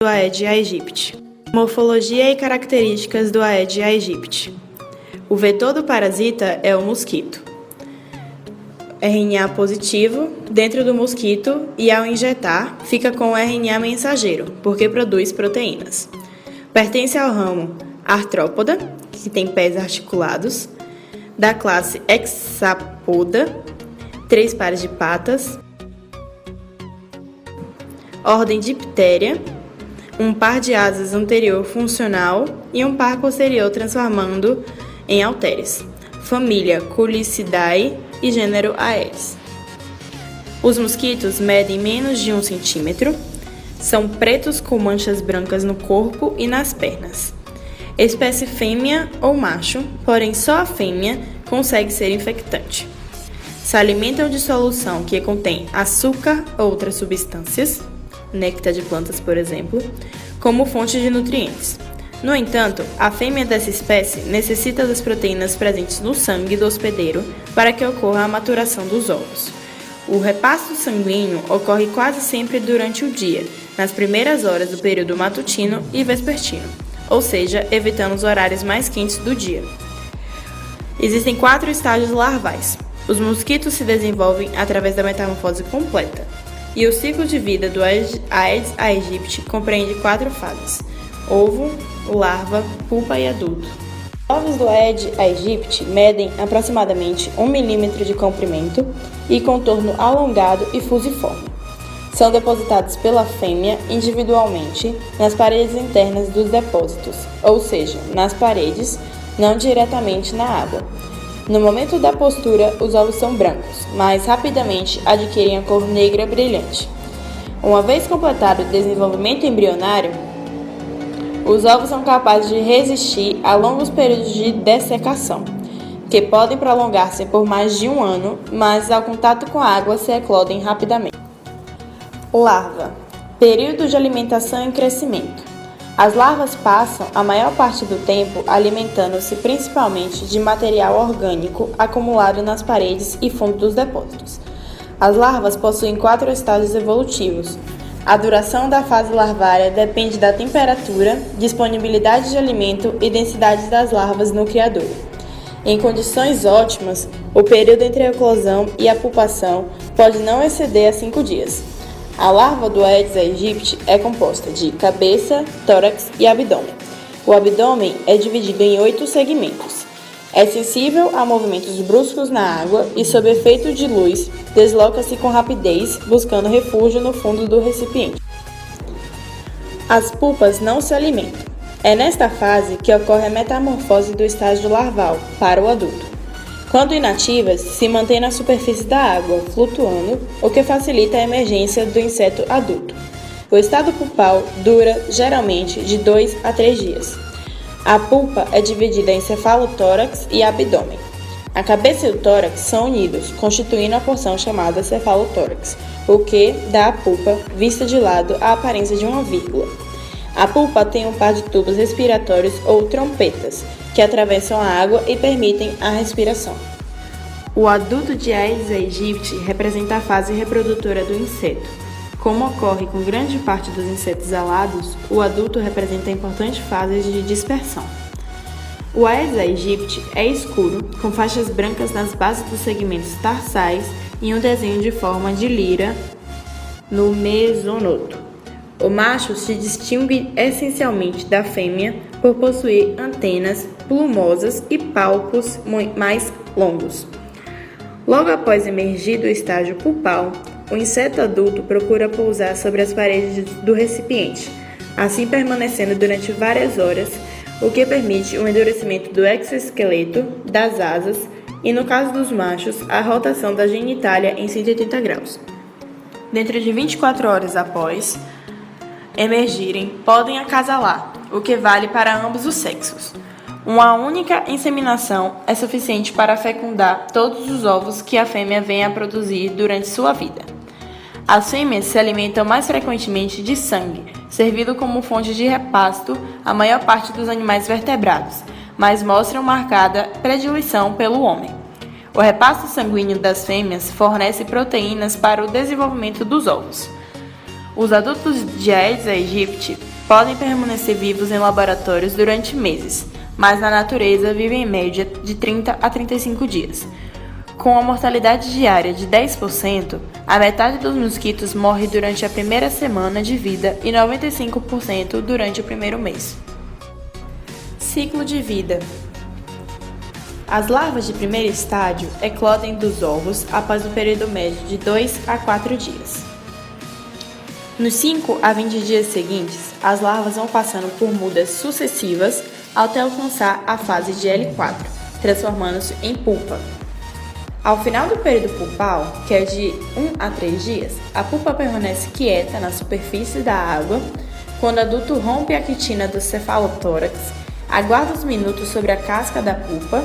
do Aedes aegypti. Morfologia e características do Aedes aegypti. O vetor do parasita é o mosquito. RNA positivo dentro do mosquito e, ao injetar, fica com o RNA mensageiro, porque produz proteínas. Pertence ao ramo Arthropoda, que tem pés articulados, da classe Hexapoda, 3 pares de patas, ordem Dipteria, um par de asas anterior funcional e um par posterior transformando em halteres. Família Culicidae e gênero Aedes. Os mosquitos medem menos de 1 centímetro, são pretos com manchas brancas no corpo e nas pernas. Espécie fêmea ou macho, porém só a fêmea consegue ser infectante. Se alimentam de solução que contém açúcar ou outras substâncias, néctar de plantas, por exemplo, como fonte de nutrientes. No entanto, a fêmea dessa espécie necessita das proteínas presentes no sangue do hospedeiro para que ocorra a maturação dos ovos. O repasto sanguíneo ocorre quase sempre durante o dia, nas primeiras horas do período matutino e vespertino, ou seja, evitando os horários mais quentes do dia. Existem 4 estágios larvais. Os mosquitos se desenvolvem através da metamorfose completa, e o ciclo de vida do Aedes aegypti compreende 4 fases: ovo, larva, pupa e adulto. Os ovos do Aedes aegypti medem aproximadamente 1 milímetro de comprimento e contorno alongado e fusiforme. São depositados pela fêmea individualmente nas paredes internas dos depósitos, ou seja, nas paredes, não diretamente na água. No momento da postura, os ovos são brancos, mas rapidamente adquirem a cor negra brilhante. Uma vez completado o desenvolvimento embrionário, os ovos são capazes de resistir a longos períodos de dessecação, que podem prolongar-se por mais de 1 ano, mas ao contato com a água se eclodem rapidamente. Larva. Período de alimentação e crescimento. As larvas passam a maior parte do tempo alimentando-se principalmente de material orgânico acumulado nas paredes e fundo dos depósitos. As larvas possuem 4 estágios evolutivos. A duração da fase larvária depende da temperatura, disponibilidade de alimento e densidade das larvas no criadouro. Em condições ótimas, o período entre a eclosão e a pupação pode não exceder a 5 dias. A larva do Aedes aegypti é composta de cabeça, tórax e abdômen. O abdômen é dividido em 8 segmentos. É sensível a movimentos bruscos na água e, sob efeito de luz, desloca-se com rapidez, buscando refúgio no fundo do recipiente. As pupas não se alimentam. É nesta fase que ocorre a metamorfose do estágio larval para o adulto. Quando inativas, se mantém na superfície da água, flutuando, o que facilita a emergência do inseto adulto. O estado pulpal dura, geralmente, de 2 a 3 dias. A pulpa é dividida em cefalotórax e abdômen. A cabeça e o tórax são unidos, constituindo a porção chamada cefalotórax, o que dá à pulpa, vista de lado, a aparência de uma vírgula. A pulpa tem um par de tubos respiratórios ou trompetas, que atravessam a água e permitem a respiração. O adulto de Aedes aegypti representa a fase reprodutora do inseto. Como ocorre com grande parte dos insetos alados, o adulto representa importante fase de dispersão. O Aedes aegypti é escuro, com faixas brancas nas bases dos segmentos tarsais e um desenho de forma de lira no mesonoto. O macho se distingue essencialmente da fêmea por possuir antenas plumosas e palpos mais longos. Logo após emergir do estágio pulpal, o inseto adulto procura pousar sobre as paredes do recipiente, assim permanecendo durante várias horas, o que permite o endurecimento do exoesqueleto, das asas e, no caso dos machos, a rotação da genitália em 180 graus. Dentro de 24 horas após emergirem, podem acasalar, o que vale para ambos os sexos. Uma única inseminação é suficiente para fecundar todos os ovos que a fêmea vem a produzir durante sua vida. As fêmeas se alimentam mais frequentemente de sangue, servindo como fonte de repasto a maior parte dos animais vertebrados, mas mostram marcada predileção pelo homem. O repasto sanguíneo das fêmeas fornece proteínas para o desenvolvimento dos ovos. Os adultos de Aedes aegypti Podem permanecer vivos em laboratórios durante meses, mas na natureza vivem em média de 30 a 35 dias. Com a mortalidade diária de 10%, a metade dos mosquitos morre durante a primeira semana de vida e 95% durante o primeiro mês. Ciclo de vida. As larvas de primeiro estágio eclodem dos ovos após um período médio de 2 a 4 dias. Nos 5 a 20 dias seguintes, as larvas vão passando por mudas sucessivas até alcançar a fase de L4, transformando-se em pupa. Ao final do período pulpal, que é de 1 a 3 dias, a pupa permanece quieta na superfície da água. Quando o adulto rompe a quitina do cefalotórax, aguarda uns minutos sobre a casca da pupa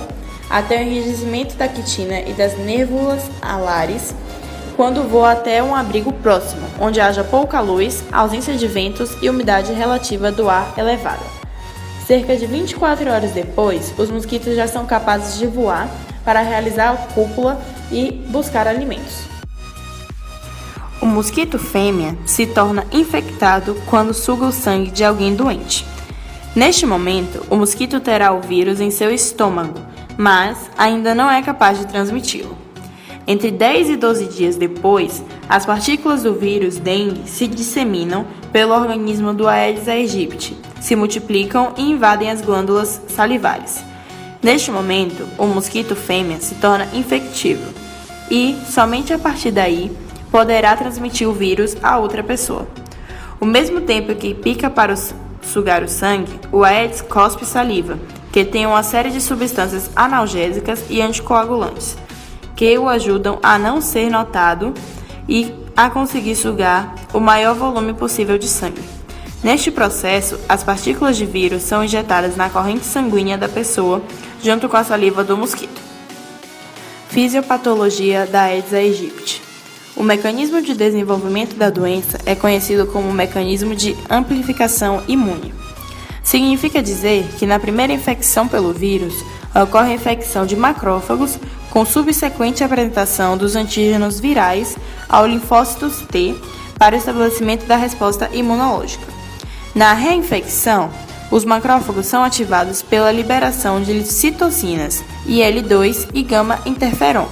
até o enrijecimento da quitina e das nervulas alares, quando voa até um abrigo próximo, onde haja pouca luz, ausência de ventos e umidade relativa do ar elevada. Cerca de 24 horas depois, os mosquitos já são capazes de voar para realizar a cópula e buscar alimentos. O mosquito fêmea se torna infectado quando suga o sangue de alguém doente. Neste momento, o mosquito terá o vírus em seu estômago, mas ainda não é capaz de transmiti-lo. Entre 10 e 12 dias depois, as partículas do vírus dengue se disseminam pelo organismo do Aedes aegypti, se multiplicam e invadem as glândulas salivares. Neste momento, o mosquito fêmea se torna infectível e, somente a partir daí, poderá transmitir o vírus a outra pessoa. Ao mesmo tempo que pica para sugar o sangue, o Aedes cospe saliva, que tem uma série de substâncias analgésicas e anticoagulantes, que o ajudam a não ser notado e a conseguir sugar o maior volume possível de sangue. Neste processo, as partículas de vírus são injetadas na corrente sanguínea da pessoa, junto com a saliva do mosquito. Fisiopatologia da Aedes aegypti. O mecanismo de desenvolvimento da doença é conhecido como mecanismo de amplificação imune. Significa dizer que na primeira infecção pelo vírus, ocorre a infecção de macrófagos com subsequente apresentação dos antígenos virais ao linfócitos T para o estabelecimento da resposta imunológica. Na reinfecção, os macrófagos são ativados pela liberação de citocinas, IL-2 e gama-interferon,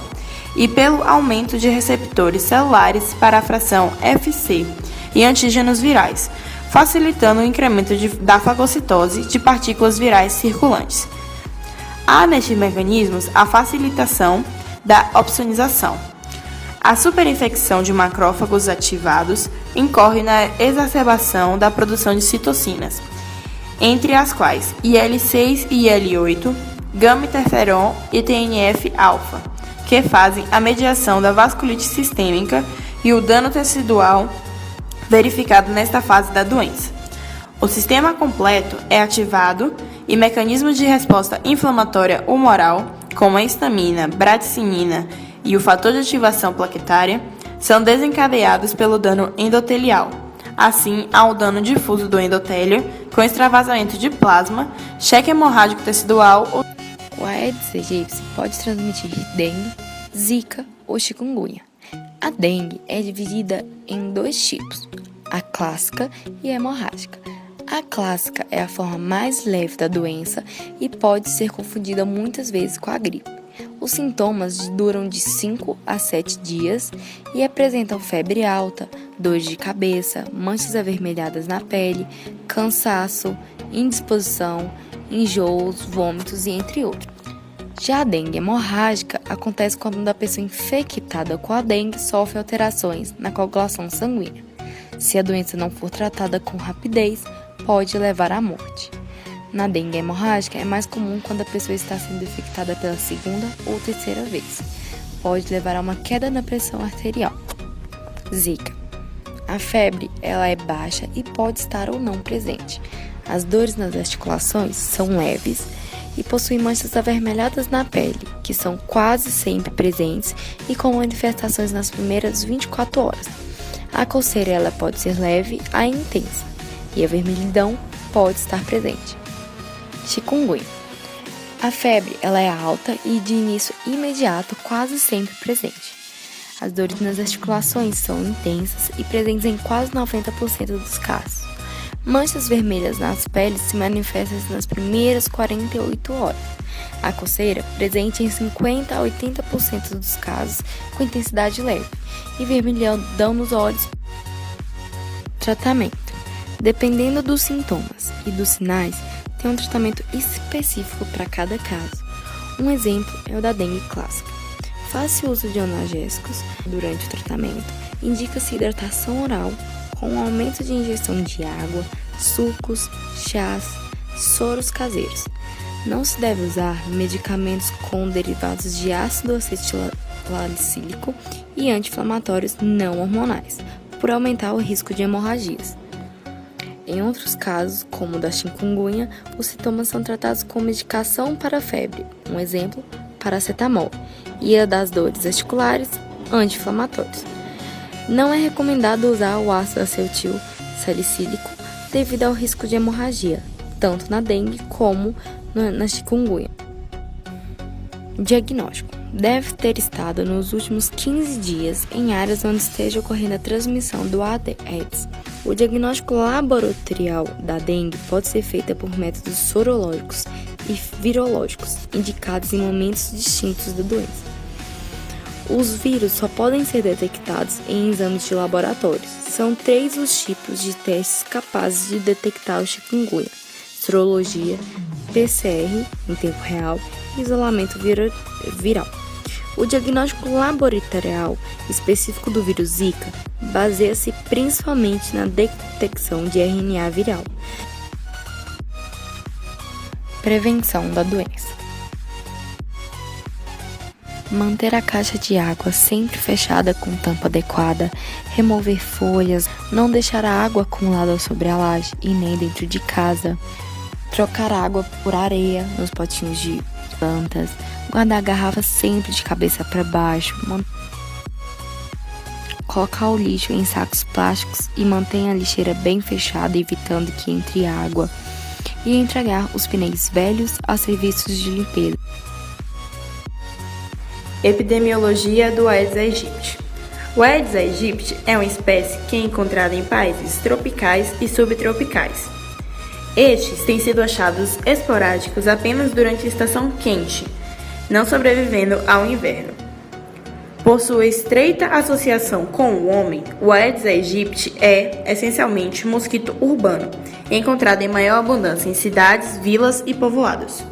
e pelo aumento de receptores celulares para a fração Fc e antígenos virais, facilitando o incremento da fagocitose de partículas virais circulantes. Há nestes mecanismos a facilitação da opsonização. A superinfecção de macrófagos ativados incorre na exacerbação da produção de citocinas, entre as quais IL-6 e IL-8, gama-interferon e TNF-alfa, que fazem a mediação da vasculite sistêmica e o dano tecidual verificado nesta fase da doença. O sistema completo é ativado e mecanismos de resposta inflamatória humoral, como a histamina, bradicinina e o fator de ativação plaquetária, são desencadeados pelo dano endotelial. Assim, há o dano difuso do endotélio, com extravasamento de plasma, cheque hemorrágico tecidual ou... O Aedes aegypti pode transmitir dengue, zika ou chikungunya. A dengue é dividida em dois tipos, a clássica e a hemorrágica. A clássica é a forma mais leve da doença e pode ser confundida muitas vezes com a gripe. Os sintomas duram de 5 a 7 dias e apresentam febre alta, dores de cabeça, manchas avermelhadas na pele, cansaço, indisposição, enjoos, vômitos e entre outros. Já a dengue hemorrágica acontece quando a pessoa infectada com a dengue sofre alterações na coagulação sanguínea. Se a doença não for tratada com rapidez, pode levar à morte. Na dengue hemorrágica é mais comum quando a pessoa está sendo infectada pela segunda ou terceira vez. Pode levar a uma queda na pressão arterial. Zika. A febre ela é baixa e pode estar ou não presente. As dores nas articulações são leves e possuem manchas avermelhadas na pele, que são quase sempre presentes e com manifestações nas primeiras 24 horas. A coceira ela pode ser leve a intensa e a vermelhidão pode estar presente. Chikungunya. A febre ela é alta e de início imediato, quase sempre presente. As dores nas articulações são intensas e presentes em quase 90% dos casos. Manchas vermelhas nas peles se manifestam nas primeiras 48 horas. A coceira, presente em 50 a 80% dos casos, com intensidade leve, e vermelhidão nos olhos. Tratamento. Dependendo dos sintomas e dos sinais, tem um tratamento específico para cada caso. Um exemplo é o da dengue clássica. Faz-se uso de analgésicos durante o tratamento. Indica-se hidratação oral com aumento de ingestão de água, sucos, chás, soros caseiros. Não se deve usar medicamentos com derivados de ácido acetilsalicílico e anti-inflamatórios não hormonais, por aumentar o risco de hemorragias. Em outros casos, como o da chikungunya, os sintomas são tratados com medicação para a febre, um exemplo, paracetamol, e a das dores articulares, anti-inflamatórios. Não é recomendado usar o ácido acetilsalicílico devido ao risco de hemorragia, tanto na dengue como na chikungunya. Diagnóstico. Deve ter estado nos últimos 15 dias em áreas onde esteja ocorrendo a transmissão do Aedes. O diagnóstico laboratorial da dengue pode ser feito por métodos sorológicos e virológicos, indicados em momentos distintos da doença. Os vírus só podem ser detectados em exames de laboratórios. São 3 os tipos de testes capazes de detectar o chikungunya: sorologia, PCR em tempo real e isolamento viral. O diagnóstico laboratorial específico do vírus Zika baseia-se principalmente na detecção de RNA viral. Prevenção da doença. Manter a caixa de água sempre fechada com tampa adequada, remover folhas, não deixar a água acumulada sobre a laje e nem dentro de casa, trocar água por areia nos potinhos de plantas, guardar a garrafa sempre de cabeça para baixo, colocar o lixo em sacos plásticos e mantenha a lixeira bem fechada, evitando que entre água, e entregar os pneus velhos a serviços de limpeza. Epidemiologia do Aedes aegypti. O Aedes aegypti é uma espécie que é encontrada em países tropicais e subtropicais. Estes têm sido achados esporádicos apenas durante a estação quente, não sobrevivendo ao inverno. Por sua estreita associação com o homem, o Aedes aegypti é, essencialmente, um mosquito urbano, encontrado em maior abundância em cidades, vilas e povoados.